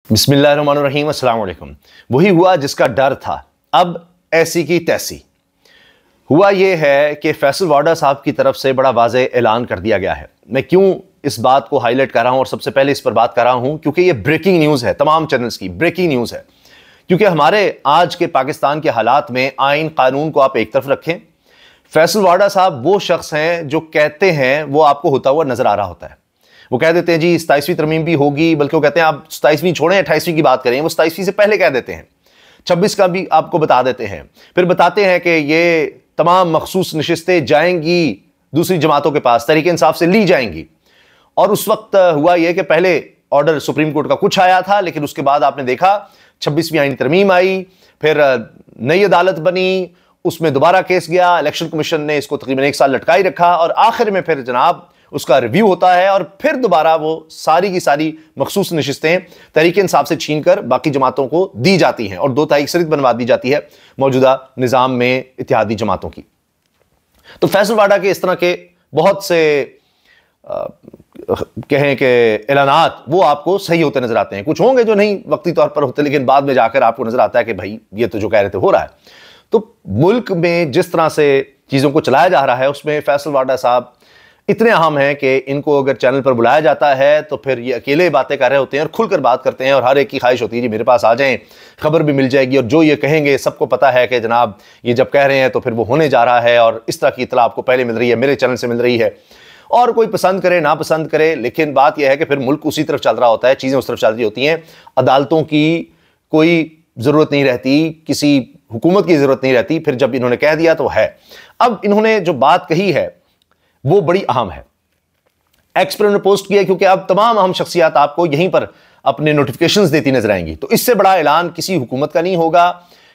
बिस्मिल्लाहिर्रहमानिर्रहीम, अस्सलाम वालेकुम। वही हुआ जिसका डर था, अब ऐसी की तैसी। हुआ ये है कि फैसल वाडा साहब की तरफ से बड़ा वाज़ेह ऐलान कर दिया गया है। मैं क्यों इस बात को हाईलाइट कर रहा हूं और सबसे पहले इस पर बात कर रहा हूं क्योंकि ये ब्रेकिंग न्यूज़ है, तमाम चैनल्स की ब्रेकिंग न्यूज़ है। क्योंकि हमारे आज के पाकिस्तान के हालात में आइन कानून को आप एक तरफ रखें, फैसल वाडा साहब वो शख्स हैं जो कहते हैं वो आपको होता हुआ नजर आ रहा होता है। वो कह देते हैं जी 27वीं तरमीम भी होगी, बल्कि वो कहते हैं आप 27वीं छोड़ें 28वीं की बात करें, वो 27वीं से पहले कह देते हैं, 26 का भी आपको बता देते हैं। फिर बताते हैं कि ये तमाम मखसूस नशिस्तें जाएंगी दूसरी जमातों के पास, तहरीक इंसाफ से ली जाएंगी। और उस वक्त हुआ यह कि पहले ऑर्डर सुप्रीम कोर्ट का कुछ आया था, लेकिन उसके बाद आपने देखा 26वीं आईनी तरमीम आई, फिर नई अदालत बनी, उसमें दोबारा केस गया, इलेक्शन कमीशन ने इसको तकरीबन 1 साल लटकाई रखा और आखिर में फिर जनाब उसका रिव्यू होता है और फिर दोबारा वो सारी की सारी मखसूस नशिस्तें तहरीक इंसाफ से छीनकर बाकी जमातों को दी जाती हैं और 2 तारीख सरित बनवा दी जाती है मौजूदा निज़ाम में इत्तेहादी जमातों की। तो फैसल वाडा के इस तरह के बहुत से कहें कि ऐलानात वो आपको सही होते नजर आते हैं। कुछ होंगे जो नहीं वक्ती तौर पर होते, लेकिन बाद में जाकर आपको नजर आता है कि भाई ये तो जो कह रहे थे हो रहा है। तो मुल्क में जिस तरह से चीज़ों को चलाया जा रहा है उसमें फैसल वाडा साहब इतने अहम हैं कि इनको अगर चैनल पर बुलाया जाता है तो फिर ये अकेले बातें कर रहे होते हैं और खुलकर बात करते हैं और हर एक की ख्वाहिश होती है जी मेरे पास आ जाएं, खबर भी मिल जाएगी और जो ये कहेंगे सबको पता है कि जनाब ये जब कह रहे हैं तो फिर वो होने जा रहा है और इस तरह की इतला आपको पहले मिल रही है, मेरे चैनल से मिल रही है। और कोई पसंद करे ना पसंद करे, लेकिन बात यह है कि फिर मुल्क उसी तरफ चल रहा होता है, चीज़ें उस तरफ चल रही होती हैं, अदालतों की कोई ज़रूरत नहीं रहती, किसी हुकूमत की ज़रूरत नहीं रहती। फिर जब इन्होंने कह दिया तो है। अब इन्होंने जो बात कही है वो बड़ी अहम है। एक्स पर उन्होंने पोस्ट किया क्योंकि अब तमाम अहम शख्सियात आपको यहीं पर अपने नोटिफिकेशंस देती नजर आएंगी। तो इससे बड़ा ऐलान किसी हुकूमत का नहीं होगा,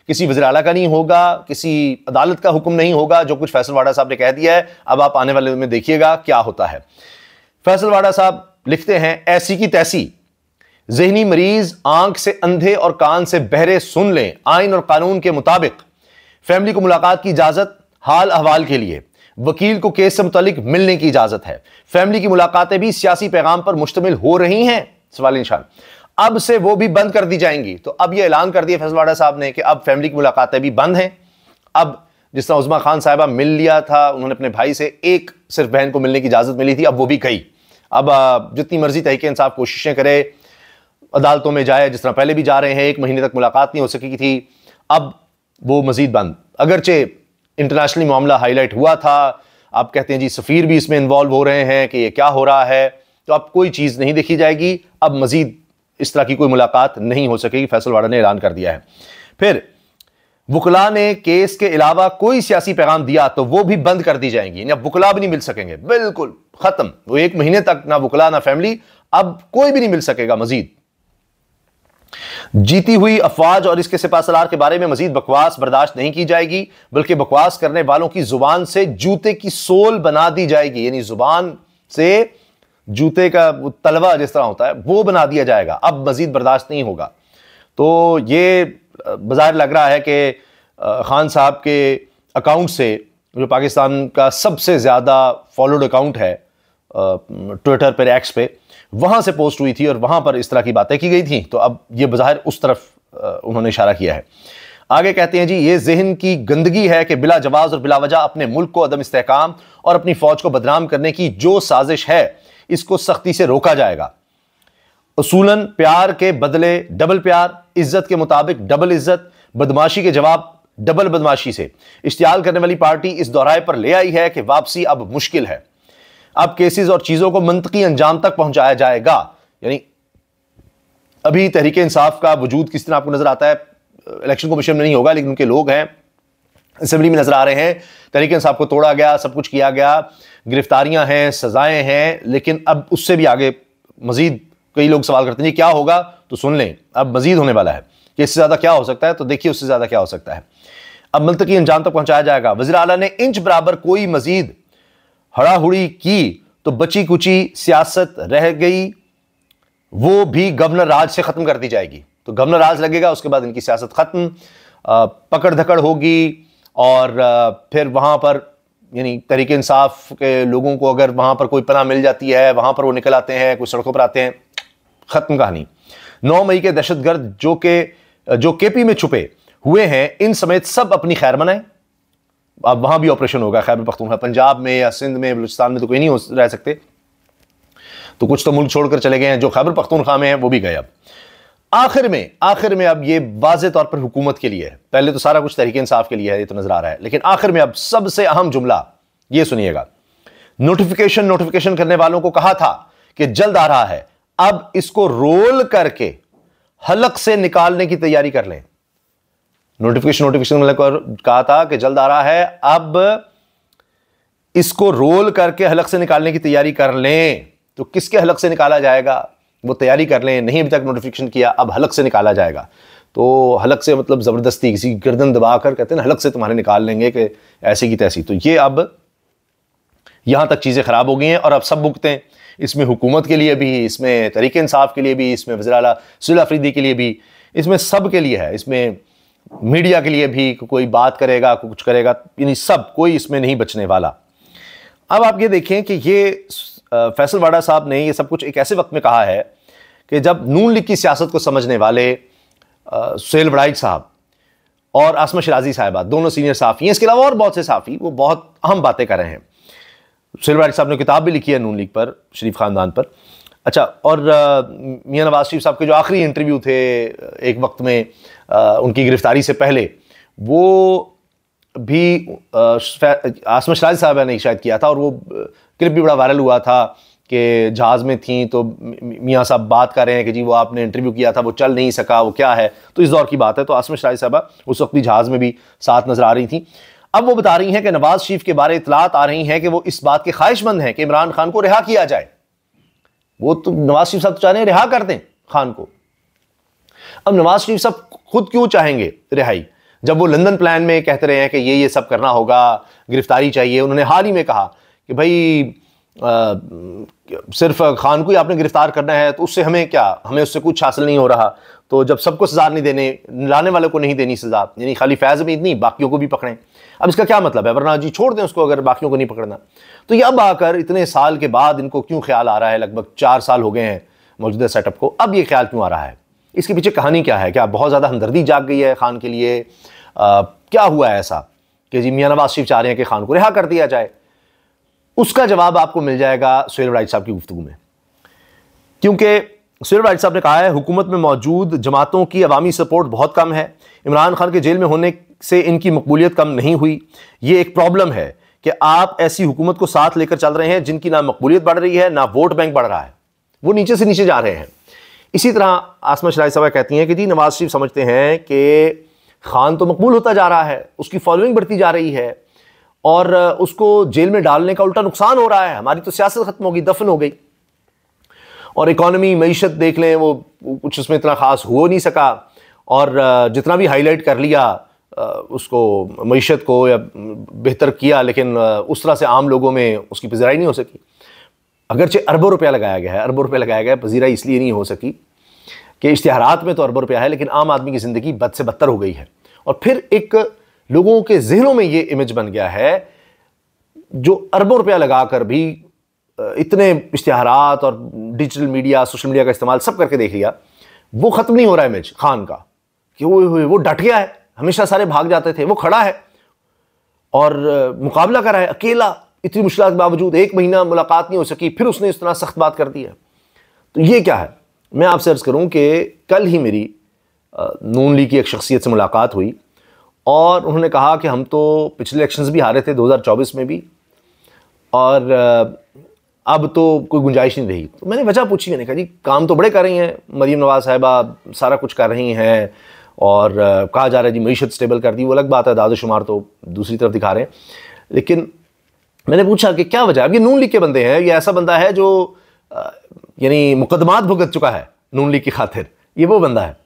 किसी वज़ीर आला का नहीं होगा, किसी अदालत का हुक्म नहीं होगा। जो कुछ फैसल वाडा साहब ने कह दिया है, अब आप आने वाले में देखिएगा क्या होता है। फैसल वाडा साहब लिखते हैं, ऐसी की तैसी, ज़हनी मरीज आंख से अंधे और कान से बहरे सुन लें, आइन और कानून के मुताबिक फैमिली को मुलाकात की इजाजत, हाल अहवाल के लिए वकील को केस से मुतालिक मिलने की इजाजत है। फैमिली की मुलाकातें भी सियासी पैगाम पर मुश्तमिल हो रही हैं, सवाल निशान। अब से वो भी बंद कर दी जाएंगी। तो अब ये ऐलान कर दिया फैसल वाडा साहब ने कि अब फैमिली की मुलाकातें भी बंद हैं। अब जिस तरह उज़मा खान साहिबा मिल लिया था, उन्होंने अपने भाई से एक सिर्फ बहन को मिलने की इजाजत मिली थी, अब वो भी गई। अब जितनी मर्जी तहरीक इंसाफ कोशिशें करे, अदालतों में जाए, जिस तरह पहले भी जा रहे हैं, 1 महीने तक मुलाकात नहीं हो सकी थी, अब वो मजीद बंद। अगरचे इंटरनेशनली मामला हाईलाइट हुआ था, आप कहते हैं जी सफ़ीर भी इसमें इन्वॉल्व हो रहे हैं कि ये क्या हो रहा है, तो अब कोई चीज़ नहीं देखी जाएगी। अब मजीद इस तरह की कोई मुलाकात नहीं हो सकेगी, फैसल वाडा ने ऐलान कर दिया है। फिर वकला ने केस के अलावा कोई सियासी पैगाम दिया तो वो भी बंद कर दी जाएंगी, यानी अब वकला भी नहीं मिल सकेंगे, बिल्कुल खत्म। वो 1 महीने तक ना वकला ना फैमिली, अब कोई भी नहीं मिल सकेगा मजीद। जीती हुई अफवाज और इसके सिपाहसालार के बारे में मजीद बकवास बर्दाश्त नहीं की जाएगी, बल्कि बकवास करने वालों की जुबान से जूते की सोल बना दी जाएगी, यानी जुबान से जूते का तलवा जिस तरह होता है वो बना दिया जाएगा। अब मजीद बर्दाश्त नहीं होगा। तो ये बाज़ाहिर लग रहा है कि खान साहब के अकाउंट से, जो पाकिस्तान का सबसे ज़्यादा फॉलोड अकाउंट है ट्विटर पर, एक्स पे, वहाँ से पोस्ट हुई थी और वहाँ पर इस तरह की बातें की गई थी। तो अब ये बाज़ाहिर उस तरफ उन्होंने इशारा किया है। आगे कहते हैं जी ये जहन की गंदगी है कि बिला जवाज़ और बिला वजह अपने मुल्क को अदम इस्तेहकाम और अपनी फ़ौज को बदनाम करने की जो साजिश है इसको सख्ती से रोका जाएगा। उसूलन प्यार के बदले डबल प्यार, इज्जत के मुताबिक डबल इज्जत, बदमाशी के जवाब डबल बदमाशी से इश्तियाल करने वाली पार्टी इस दोहराए पर ले आई है कि वापसी अब मुश्किल है। अब केसेस और चीज़ों को मंतकी अंजाम तक पहुंचाया जाएगा। यानी अभी तहरीक इंसाफ का वजूद किस तरह आपको नजर आता है, इलेक्शन कमीशन में नहीं होगा लेकिन उनके लोग हैं, असेंबली में नजर आ रहे हैं। तहरीक इंसाफ को तोड़ा गया, सब कुछ किया गया, गिरफ्तारियां हैं, सजाएं हैं, लेकिन अब उससे भी आगे मजीद कई लोग सवाल करते हैं जी क्या होगा। तो सुन लें, अब मजीद होने वाला है कि इससे ज़्यादा क्या हो सकता है, तो देखिए उससे ज़्यादा क्या हो सकता है। अब मुल्तकी अंजाम तक पहुंचाया जाएगा। वज़ीर आला ने इंच बराबर कोई मजीद हड़ाहुड़ी की तो बची कुची सियासत रह गई, वो भी गवर्नर राज से खत्म कर दी जाएगी। तो गवर्नर राज लगेगा, उसके बाद इनकी सियासत खत्म, पकड़ धकड़ होगी और फिर वहां पर यानी तहरीक इंसाफ के लोगों को अगर वहां पर कोई पनाह मिल जाती है, वहां पर वो निकल आते हैं, कुछ सड़कों पर आते हैं, खत्म कहानी। 9 मई के दहशतगर्द जो केपी में छुपे हुए हैं, इन समेत सब अपनी खैर मनाएं। अब वहां भी ऑपरेशन होगा खैबर पख्तूनख्वा, पंजाब में या सिंध में, बलूचिस्तान में तो कोई नहीं रह सकते, तो कुछ तो मुल्क छोड़कर चले गए हैं। जो खैबर पख्तूनख्वा में है वो भी गए। अब आखिर में अब ये वाज़े तौर पर हुकूमत के लिए है। पहले तो सारा कुछ तहरीक इंसाफ के लिए है, ये तो नजर आ रहा है, लेकिन आखिर में अब सबसे अहम जुमला ये सुनिएगा। नोटिफिकेशन करने वालों को कहा था कि जल्द आ रहा है, अब इसको रोल करके हलक से निकालने की तैयारी कर लें। नोटिफिकेशन कहा था कि जल्द आ रहा है, अब इसको रोल करके हलक से निकालने की तैयारी कर लें। तो किसके हलक से निकाला जाएगा वो तैयारी कर लें। नहीं अभी तक नोटिफिकेशन किया, अब हलक से निकाला जाएगा। तो हलक से मतलब जबरदस्ती किसी की गर्दन दबाकर कहते हैं ना, हलक से तुम्हारे निकाल लेंगे कि ऐसी की तैसी। तो ये अब यहां तक चीजें खराब हो गई हैं और अब सब भुगतें। इसमें हुकूमत के लिए भी, इसमें तहरीक इंसाफ के लिए भी, इसमें वज़ीर आला सुहेल अफरीदी के लिए भी, इसमें सब के लिए है। इसमें मीडिया के लिए भी, कोई बात करेगा कुछ करेगा, यानी सब, कोई इसमें नहीं बचने वाला। अब आप ये देखें कि ये फैसल वाडा साहब ने ये सब कुछ एक ऐसे वक्त में कहा है कि जब नून लीग की सियासत को समझने वाले सुहेल वड़ाइच साहब और आसमा शिराजी साहिबा, दोनों सीनियर साफ़ी हैं, इसके अलावा और बहुत से साफ़ी, वो बहुत अहम बातें कर रहे हैं। सुहेल वड़ाइच साहब ने किताब भी लिखी है नून लीग पर, शरीफ खानदान पर। अच्छा, और मियां नवाज शरीफ साहब के जो आखिरी इंटरव्यू थे एक वक्त में उनकी गिरफ्तारी से पहले, वो भी आसमा शिराजी साहबा ने शायद किया था, और वो क्लिप भी बड़ा वायरल हुआ था कि जहाज़ में थी तो मियां साहब बात कर रहे हैं कि जी वो आपने इंटरव्यू किया था, वो चल नहीं सका, वो क्या है। तो इस दौर की बात है। तो आसमा शिराजी साहबा उस वक्त भी जहाज़ में भी साथ नजर आ रही थी। अब वो बता रही हैं कि नवाज शरीफ के बारे इतलात आ रही हैं कि वो इस बात के ख्वाहिशमंद हैं कि इमरान खान को रिहा किया जाए। वो तो नवाज शरीफ साहब तो चाह रहे हैं रिहा कर दें खान को। अब नवाज शरीफ साहब खुद क्यों चाहेंगे रिहाई, जब वो लंदन प्लान में कहते रहे हैं कि ये सब करना होगा, गिरफ्तारी चाहिए। उन्होंने हाल ही में कहा कि भाई सिर्फ खान को ही आपने गिरफ्तार करना है, तो उससे हमें क्या, हमें उससे कुछ हासिल नहीं हो रहा। तो जब सबको सजा नहीं देने, लाने वाले को नहीं देनी सजा, यानी खाली फैज़ में इतनी, बाकियों को भी पकड़ें। अब इसका क्या मतलब है, वरना जी छोड़ दें उसको अगर बाकियों को नहीं पकड़ना। तो ये अब आकर इतने साल के बाद इनको क्यों ख्याल आ रहा है, लगभग 4 साल हो गए हैं मौजूदा सेटअप को, अब ये ख्याल क्यों आ रहा है? इसके पीछे कहानी क्या है? क्या बहुत ज़्यादा हमदर्दी जाग गई है खान के लिए? क्या हुआ है ऐसा कि जी मियां नवाज शरीफ चाह रहे हैं कि खान को रिहा कर दिया जाए? उसका जवाब आपको मिल जाएगा सुहेल वड़ाइच साहब की गुफ्तगू में, क्योंकि सुहेल वड़ाइच साहब ने कहा है हुकूमत में मौजूद जमातों की अवामी सपोर्ट बहुत कम है। इमरान खान के जेल में होने से इनकी मकबूलियत कम नहीं हुई। ये एक प्रॉब्लम है कि आप ऐसी हुकूमत को साथ लेकर चल रहे हैं जिनकी ना मकबूलियत बढ़ रही है, ना वोट बैंक बढ़ रहा है, वो नीचे से नीचे जा रहे हैं। इसी तरह आसमा शिराजी साहबा कहती हैं कि जी नवाज शरीफ समझते हैं कि खान तो मकबूल होता जा रहा है, उसकी फॉलोइंग बढ़ती जा रही है और उसको जेल में डालने का उल्टा नुकसान हो रहा है, हमारी तो सियासत खत्म हो गई, दफन हो गई। और इकॉनमी, मईशत देख लें, वो कुछ उसमें इतना खास हो नहीं सका, और जितना भी हाईलाइट कर लिया उसको, मईशत को या बेहतर किया, लेकिन उस तरह से आम लोगों में उसकी पजीराई नहीं हो सकी। अगरचे अरबों रुपया लगाया गया है, अरबों रुपया लगाया गया है, पजीराई इसलिए नहीं हो सकी कि इश्तिहारात में तो अरबों रुपया है, लेकिन आम आदमी की ज़िंदगी बद से बदतर हो गई है। और फिर एक लोगों के जहनों में ये इमेज बन गया है, जो अरबों रुपया लगाकर भी इतने इश्तिहारात और डिजिटल मीडिया, सोशल मीडिया का इस्तेमाल सब करके देख लिया, वो ख़त्म नहीं हो रहा है इमेज खान का कि वो डट गया है। हमेशा सारे भाग जाते थे, वो खड़ा है और मुकाबला कर रहा है अकेला। इतनी मुश्किल के बावजूद 1 महीना मुलाकात नहीं हो सकी, फिर उसने इस तरह सख्त बात कर दी है। तो ये क्या है? मैं आपसे अर्ज़ करूं कि कल ही मेरी नून लीग की एक शख्सियत से मुलाकात हुई और उन्होंने कहा कि हम तो पिछले इलेक्शंस भी हारे थे 2024 में भी, और अब तो कोई गुंजाइश नहीं रही। तो मैंने वजह पूछी, मैंने कहा जी काम तो बड़े कर रही हैं मरीम नवाज साहिबा, सारा कुछ कर रही हैं, और कहा जा रहा है जी मईशत स्टेबल कर दी, वो अलग बात है, दादो शुमार तो दूसरी तरफ दिखा रहे हैं। लेकिन मैंने पूछा कि क्या वजह? अब ये नून लीग के बंदे हैं, ये ऐसा बंदा है जो यानी मुकदमात भुगत चुका है नून लीग की खातिर, ये वो बंदा है।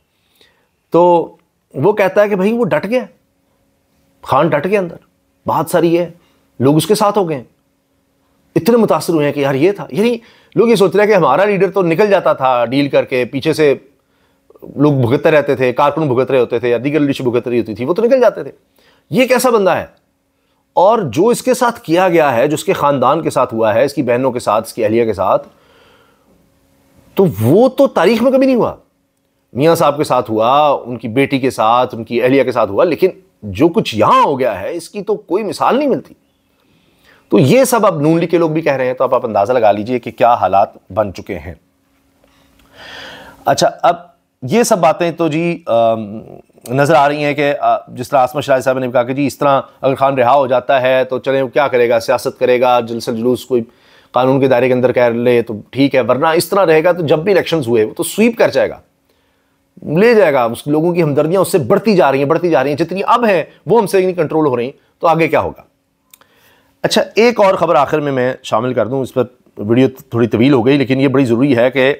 तो वो कहता है कि भाई वो डट गया, खान डट गया, अंदर बात सारी है, लोग उसके साथ हो गए, इतने मुतासर हुए हैं कि यार ये था। यानी लोग ये सोच रहे हैं कि हमारा लीडर तो निकल जाता था डील करके, पीछे से लोग भुगतते रहते थे, कारकुन भुगत रहे होते थे या दीगर लीडरशिप भुगत रही होती थी, वो तो निकल जाते थे। ये कैसा बंदा है? और जो इसके साथ किया गया है, जो इसके ख़ानदान के साथ हुआ है, इसकी बहनों के साथ, इसकी अहलिया के साथ, तो वो तो तारीख में कभी नहीं हुआ। मियाँ साहब के साथ हुआ, उनकी बेटी के साथ, उनकी अहलिया के साथ हुआ, लेकिन जो कुछ यहां हो गया है इसकी तो कोई मिसाल नहीं मिलती। तो ये सब अब नून लीग के लोग भी कह रहे हैं, तो आप अंदाजा लगा लीजिए कि क्या हालात बन चुके हैं। अच्छा, अब ये सब बातें तो जी नजर आ रही हैं कि जिस तरह आसमा शराय साहब ने कहा कि जी इस तरह अगर खान रिहा हो जाता है तो चले वो क्या करेगा, सियासत करेगा, जलसल जुलूस कोई कानून के दायरे के अंदर कर ले तो ठीक है, वरना इस तरह रहेगा तो जब भी इलेक्शंस हुए वो तो स्वीप कर जाएगा, ले जाएगा। उस लोगों की हमदर्दियां उससे बढ़ती जा रही हैं, जितनी अब हैं वो हमसे नहीं कंट्रोल हो रही, तो आगे क्या होगा। अच्छा, एक और ख़बर आखिर में मैं शामिल कर दूं, इस पर वीडियो थोड़ी तवील हो गई लेकिन ये बड़ी ज़रूरी है कि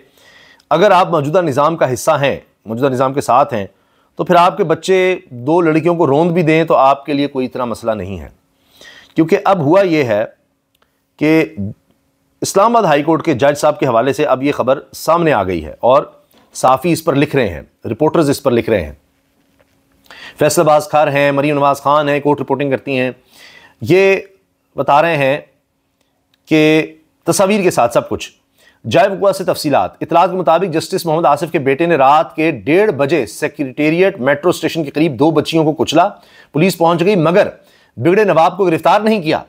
अगर आप मौजूदा निज़ाम का हिस्सा हैं, मौजूदा निज़ाम के साथ हैं, तो फिर आपके बच्चे 2 लड़कियों को रोंद भी दें तो आपके लिए कोई इतना मसला नहीं है। क्योंकि अब हुआ ये है कि इस्लामाबाद हाई कोर्ट के जज साहब के हवाले से अब ये खबर सामने आ गई है और साफ़ी इस पर लिख रहे हैं, रिपोर्टर्स इस पर लिख रहे हैं। फैसलाबाज खार हैं, मरीम नवाज़ खान हैं, कोर्ट रिपोर्टिंग करती हैं, ये बता रहे हैं कि तस्वीर के साथ सब कुछ जाए वक़्वा से तफसीलात। इतलात के मुताबिक जस्टिस मोहम्मद आसिफ के बेटे ने रात के 1:30 बजे सेक्रेटेरिएट मेट्रो स्टेशन के करीब 2 बच्चियों को कुचला। पुलिस पहुंच गई मगर बिगड़े नवाब को गिरफ्तार नहीं किया।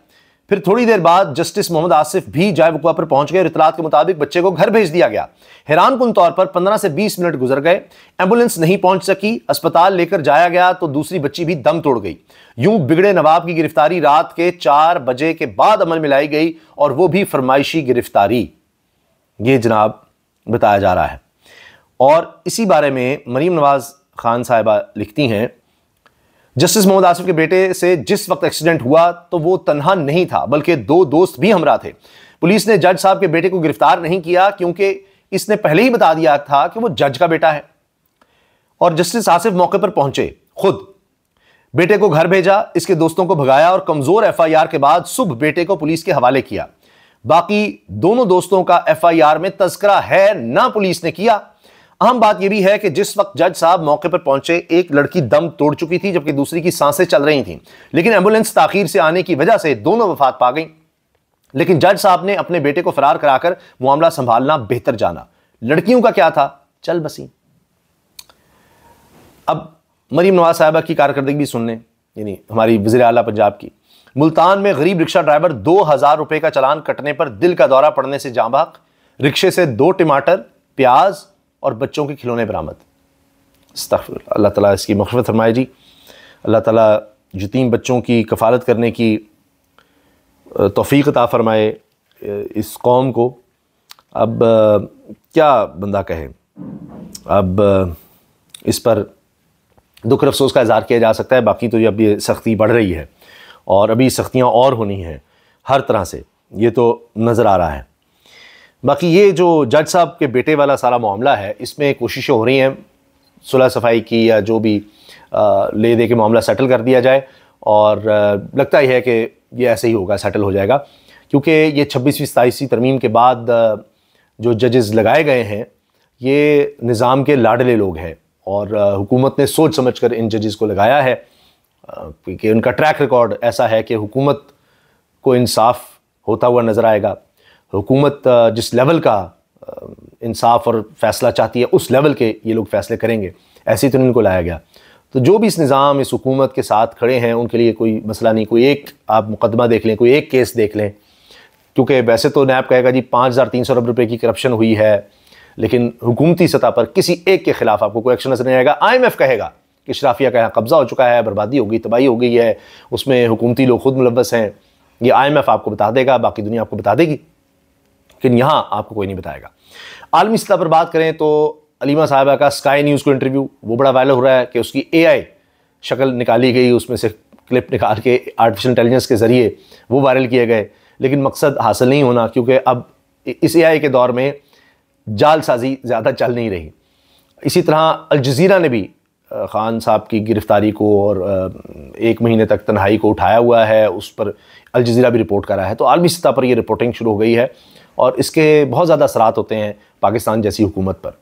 फिर थोड़ी देर बाद जस्टिस मोहम्मद आसिफ भी जाए वक़्वा पर पहुंच गए और इतलात के मुताबिक बच्चे को घर भेज दिया गया। हैरानकुन तौर पर 15 से 20 मिनट गुजर गए, एम्बुलेंस नहीं पहुंच सकी, अस्पताल लेकर जाया गया तो दूसरी बच्ची भी दम तोड़ गई। यूं बिगड़े नवाब की गिरफ्तारी रात के 4 बजे के बाद अमल में लाई गई और वो भी फरमाइशी गिरफ्तारी, ये जनाब बताया जा रहा है। और इसी बारे में मरीम नवाज खान साहिबा लिखती हैं, जस्टिस मोहम्मद आसिफ के बेटे से जिस वक्त एक्सीडेंट हुआ तो वो तन्हा नहीं था बल्कि 2 दोस्त भी हमरा थे। पुलिस ने जज साहब के बेटे को गिरफ्तार नहीं किया क्योंकि इसने पहले ही बता दिया था कि वो जज का बेटा है। और जस्टिस आसिफ मौके पर पहुंचे, खुद बेटे को घर भेजा, इसके दोस्तों को भगाया और कमजोर एफआईआर के बाद सुबह बेटे को पुलिस के हवाले किया। बाकी दोनों दोस्तों का एफआईआर में तस्करा है ना पुलिस ने किया। अहम बात यह भी है कि जिस वक्त जज साहब मौके पर पहुंचे एक लड़की दम तोड़ चुकी थी जबकि दूसरी की सांसें चल रही थीं, लेकिन एम्बुलेंस ताखीर से आने की वजह से दोनों वफात पा गईं। लेकिन जज साहब ने अपने बेटे को फरार कराकर मामला संभालना बेहतर जाना। लड़कियों का क्या था, चल बसी। अब मरीम नवाज साहिबा की कारकर्दगी भी सुनने, यानी हमारी वज़ीर आला पंजाब की। मुल्तान में गरीब रिक्शा ड्राइवर 2000 रुपए का चालान कटने पर दिल का दौरा पड़ने से जाँ बहक। रिक्शे से 2 टमाटर, प्याज और बच्चों के खिलौने बरामद। अस्तग़फिरुल्लाह, अल्लाह ताला इसकी मग़फ़िरत फरमाए जी। अल्लाह ताला यतीम बच्चों की कफ़ालत करने की तौफ़ीक़ अता फरमाए इस कौम को। अब क्या बंदा कहे, अब इस पर दुख और अफसोस का इज़हार किया जा सकता है। बाकी तो अब ये सख्ती बढ़ रही है और अभी सख्तियाँ और होनी हैं हर तरह से, ये तो नज़र आ रहा है। बाकी ये जो जज साहब के बेटे वाला सारा मामला है, इसमें कोशिशें हो रही हैं सुलह सफाई की या जो भी ले दे के मामला सेटल कर दिया जाए, और लगता ही है कि ये ऐसे ही होगा, सेटल हो जाएगा। क्योंकि ये 26वीं 27वीं तरमीम के बाद जो जजेस लगाए गए हैं ये निज़ाम के लाडले लोग हैं और हुकूमत ने सोच समझ कर इन जजेस को लगाया है कि उनका ट्रैक रिकॉर्ड ऐसा है कि हुकूमत को इंसाफ होता हुआ नज़र आएगा। हुकूमत जिस लेवल का इंसाफ और फैसला चाहती है उस लेवल के ये लोग फैसले करेंगे, ऐसे ही तो इनको लाया गया। तो जो भी इस निज़ाम, इस हुकूमत के साथ खड़े हैं उनके लिए कोई मसला नहीं। कोई एक आप मुकदमा देख लें, कोई एक केस देख लें, क्योंकि वैसे तो नैब कहेगा जी 5300 अरब रुपये की करप्शन हुई है, लेकिन हुकूमती सतह पर किसी एक के खिलाफ आपको कोई एक्शन नजर नहीं आएगा। IMF कहेगा कि शराफिया का यहाँ कब्जा हो चुका है, बर्बादी हो गई, तबाही हो गई है, उसमें हुकूमती लोग खुद मुलव्वस हैं, ये IMF आपको बता देगा, बाकी दुनिया आपको बता देगी, लेकिन यहाँ आपको कोई नहीं बताएगा। आलमी सतह पर बात करें तो अलीमा साहिबा का स्काई न्यूज़ को इंटरव्यू वो बड़ा वायरल हो रहा है कि उसकी AI शक्ल निकाली गई, उसमें से क्लिप निकाल के आर्टिफिशियल इंटेलिजेंस के ज़रिए वो वायरल किए गए, लेकिन मकसद हासिल नहीं होना क्योंकि अब इस AI के दौर में जालसाजी ज़्यादा चल नहीं रही। इसी तरह अल जज़ीरा ने भी ख़ान साहब की गिरफ़्तारी को और 1 महीने तक तन्हाई को उठाया हुआ है, उस पर अल जज़ीरा भी रिपोर्ट कर रहा है। तो आलमी सतह पर यह रिपोर्टिंग शुरू हो गई है और इसके बहुत ज़्यादा असरात होते हैं पाकिस्तान जैसी हुकूमत पर।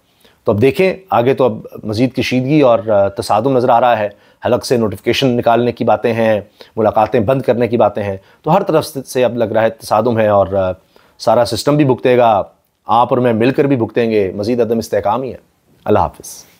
तो अब देखें आगे, तो अब मज़ीद कशीदगी और तसादुम नज़र आ रहा है। हलक से नोटिफिकेशन निकालने की बातें हैं, मुलाकातें बंद करने की बातें हैं, तो हर तरफ से अब लग रहा है तसादुम है और सारा सिस्टम भी भुगतेगा, आप और मैं मिलकर भी भुगतेंगे। मज़ीद अदम इस्तेहकाम ही है। अल्लाह हाफ़िज़।